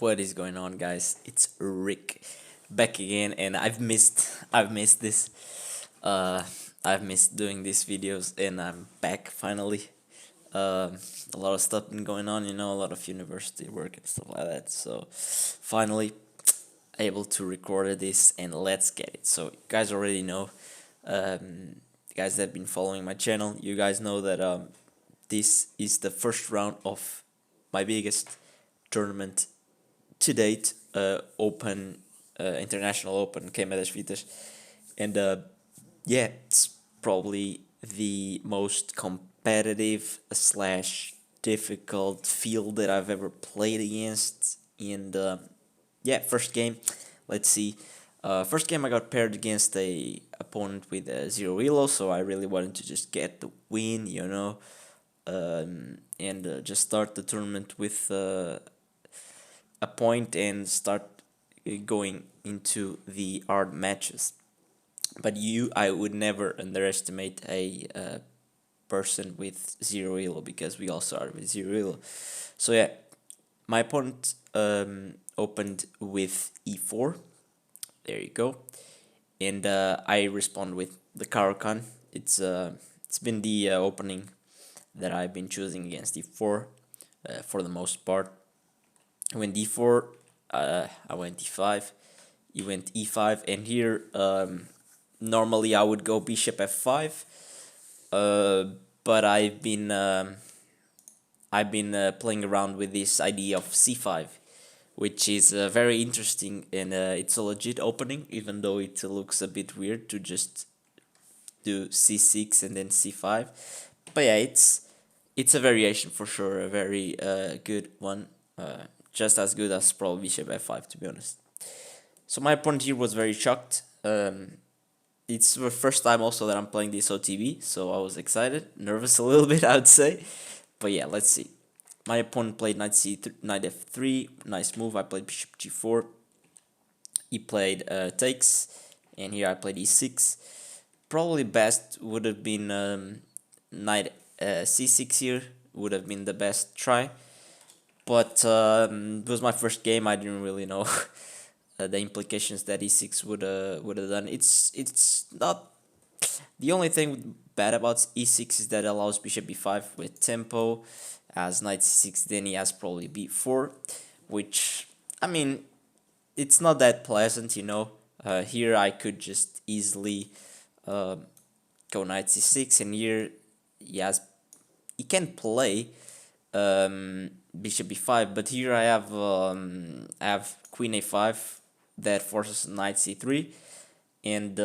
What is going on, guys? It's Rick back again, and I've missed this. Uh, I've missed doing these videos, and I'm back finally. A lot of stuff been going on, a lot of university work and stuff like that. So, finally, able to record this, and let's get it. So, you guys already know, guys that have been following my channel, you guys know that this is the first round of my biggest tournament to date, Open, International Open, Queima das Fitas, and yeah, it's probably the most competitive slash difficult field that I've ever played against. And yeah, first game, let's see. First game I got paired against a opponent with a zero elo, so I really wanted to just get the win, and just start the tournament with a point and start going into the hard matches. But I would never underestimate a person with zero elo, because we all started with zero elo. So yeah, my opponent opened with e4. There you go, and I respond with the Caro-Kann. It's been the opening that I've been choosing against e4 for the most part. I went d4, I went d5, you went e5, and here normally I would go bishop f5, but I've been playing around with this idea of c5, which is very interesting, and it's a legit opening, even though it looks a bit weird to just do c6 and then c5. But yeah, it's a variation for sure, a very good one. Just as good as probably bishop f5, to be honest. So my opponent here was very shocked. It's the first time also that I'm playing this OTB, so I was excited, nervous a little bit, I would say. But yeah, let's see. My opponent played knight knight f3, nice move. I played bishop g4. He played takes, and here I played e6. Probably best would have been knight c6 here, would have been the best try. But it was my first game. I didn't really know the implications that e6 would have done. It's not the only thing bad about e6 is that it allows bishop b5 with tempo. As knight c6, then he has probably b4, which, I mean, it's not that pleasant. Here I could just easily go knight c6, and here he can play bishop b5, but here I have queen a5 that forces knight c3, and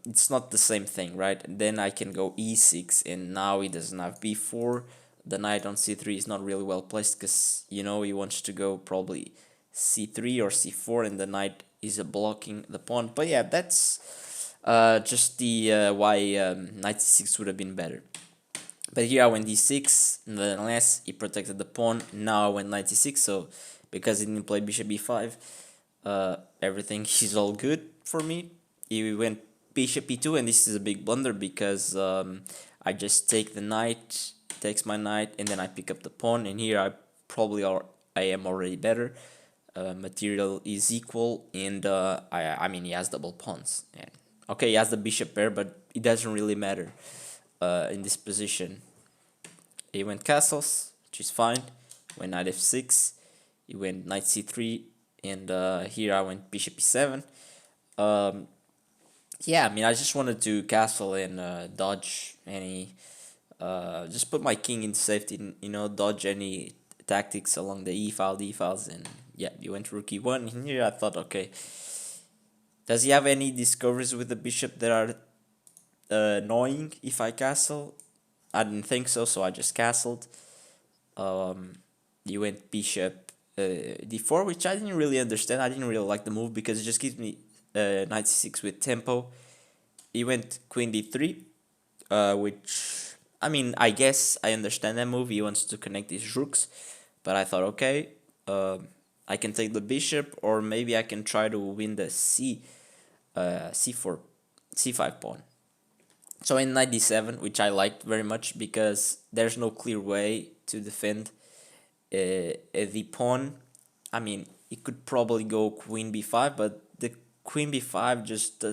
it's not the same thing, right? And then I can go e6, and now he doesn't have b4. The knight on c3 is not really well placed, because he wants to go probably c3 or c4, and the knight is blocking the pawn. But yeah, that's just the why knight c6 would have been better. But here I went d6, nonetheless, he protected the pawn. Now I went knight c6, so because he didn't play bishop b5, everything is all good for me. He went bishop e2, and this is a big blunder, because I just take the knight, takes my knight, and then I pick up the pawn, and here I am already better. Material is equal, and I mean, he has double pawns. And, okay, he has the bishop pair, but it doesn't really matter in this position. He went castles, which is fine. Went knight f6. He went knight c3, and here I went bishop e7. Yeah, I mean, I just wanted to castle and dodge any, just put my king into safety, dodge any tactics along the e file, d files, and yeah, you went rook e1. And here I thought, okay, does he have any discoveries with the bishop that are annoying if I castle? I didn't think so, so I just castled. You went bishop d4, which I didn't really understand. I didn't really like the move, because it just gives me knight c6 with tempo. He went queen d3, which, I mean, I guess I understand that move. He wants to connect these rooks, but I thought, okay, I can take the bishop, or maybe I can try to win the c4, c5 pawn. So in knight d7, which I liked very much, because there's no clear way to defend the pawn. I mean, it could probably go queen b5, but the queen b5 just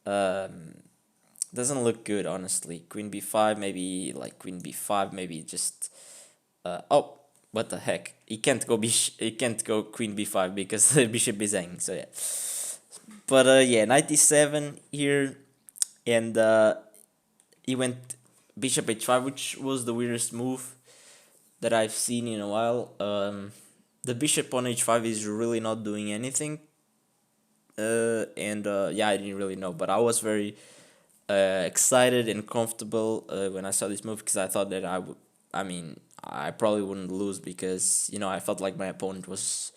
um, doesn't look good, honestly. Queen b5, maybe like queen b5, maybe just oh, what the heck? He can't go queen b5 because the bishop is hanging. So yeah, but yeah, knight e7 here, and he went bishop h5, which was the weirdest move that I've seen in a while. The bishop on h5 is really not doing anything, and yeah, I didn't really know, but I was very excited and comfortable when I saw this move because I thought that I would. I mean, I probably wouldn't lose because I felt like my opponent was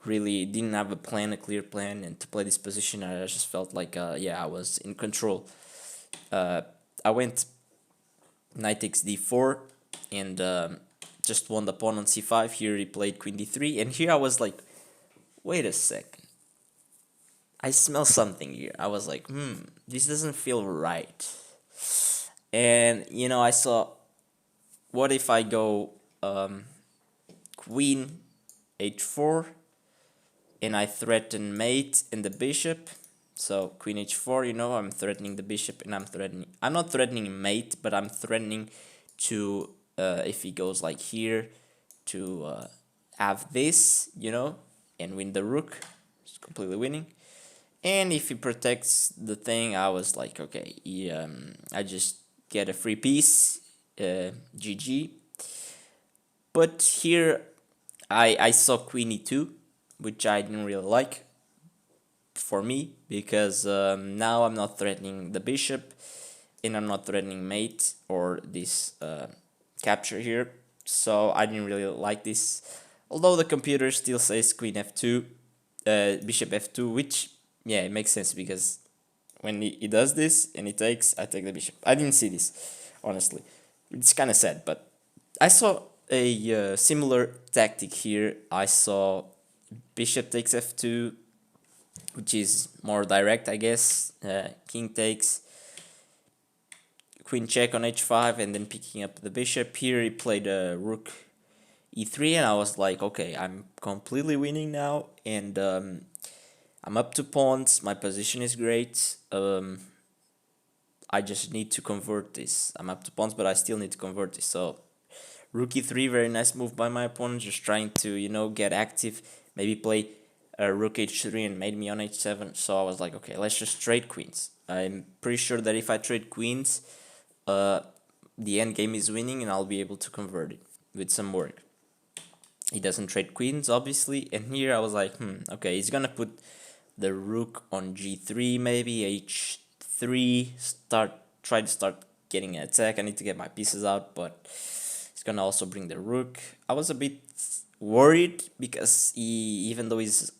really didn't have a clear plan, and to play this position, I just felt like yeah, I was in control. I went knight takes d4 and just won the pawn on c5. Here he played queen d3, and here I was like, wait a second. I smell something here. I was like, this doesn't feel right. And I saw, what if I go queen h4 and I threaten mate and the bishop. So queen h4, I'm threatening the bishop, and I'm not threatening mate, but I'm threatening to, if he goes like here, to have this, and win the rook. It's completely winning. And if he protects the thing, I was like, okay, I just get a free piece, GG. But here, I saw queen e2, which I didn't really like for me, because now I'm not threatening the bishop, and I'm not threatening mate or this capture here. So I didn't really like this. Although the computer still says queen f2, bishop f2, which, yeah, it makes sense because when he does this and he takes, I take the bishop. I didn't see this, honestly. It's kind of sad, but I saw a similar tactic here. I saw bishop takes f2, which is more direct, I guess. King takes, queen check on h5, and then picking up the bishop. Here he played rook e3, and I was like, okay, I'm completely winning now, and I'm up to pawns. My position is great. I just need to convert this. I'm up to pawns, but I still need to convert this. So rook e3, very nice move by my opponent, just trying to get active, maybe play rook h3 and made me on h7. So I was like, okay, let's just trade queens. I'm pretty sure that if I trade queens, the end game is winning, and I'll be able to convert it with some work. He doesn't trade queens, obviously, and here I was like, okay, he's gonna put the rook on g3, maybe h3, try to start getting an attack. I need to get my pieces out, but he's gonna also bring the rook. I was a bit worried because even though he's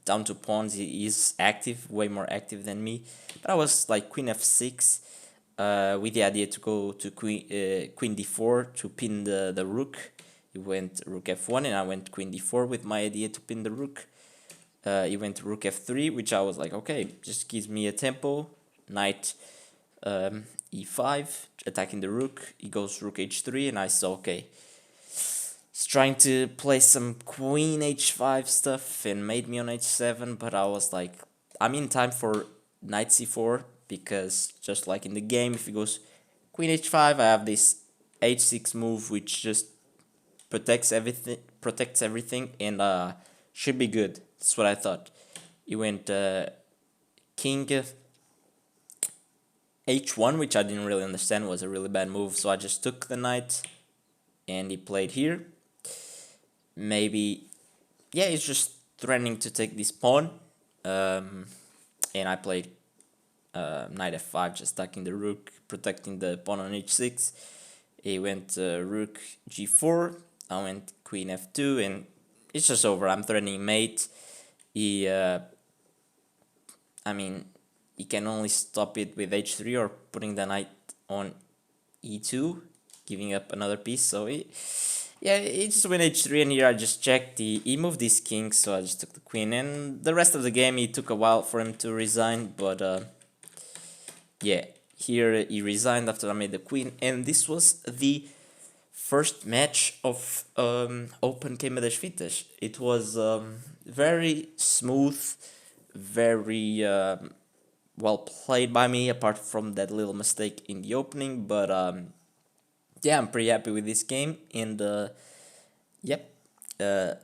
down to pawns, he is active, way more active than me. But I was like queen f6, with the idea to go to queen d4 to pin the rook. He went rook f1, and I went queen d4 with my idea to pin the rook. He went rook f3, which I was like, okay, just gives me a tempo. Knight e5, attacking the rook. He goes rook h3, and I saw, okay, he's trying to play some queen h5 stuff and made me on h7, but I was like, I'm in time for knight c4, because just like in the game, if he goes queen h5, I have this h6 move, which just protects everything, and should be good. That's what I thought. He went king h1, which I didn't really understand, was a really bad move, so I just took the knight, and he played here. Maybe, yeah, he's just threatening to take this pawn, and I played knight f5, just attacking the rook, protecting the pawn on h6. He went rook g4, I went queen f2, and it's just over. I'm threatening mate. He can only stop it with h3 or putting the knight on e2, giving up another piece. So he just went h3, and here I just checked. He moved this king, so I just took the queen. And the rest of the game, it took a while for him to resign, but yeah, here he resigned after I made the queen, and this was the first match of Open Queima das Fitas. It was very smooth, very well played by me, apart from that little mistake in the opening. But yeah, I'm pretty happy with this game, and yep, uh,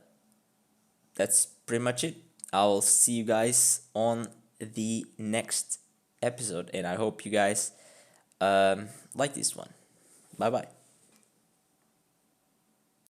that's pretty much it. I'll see you guys on the next episode, and I hope you guys like this one. Bye bye.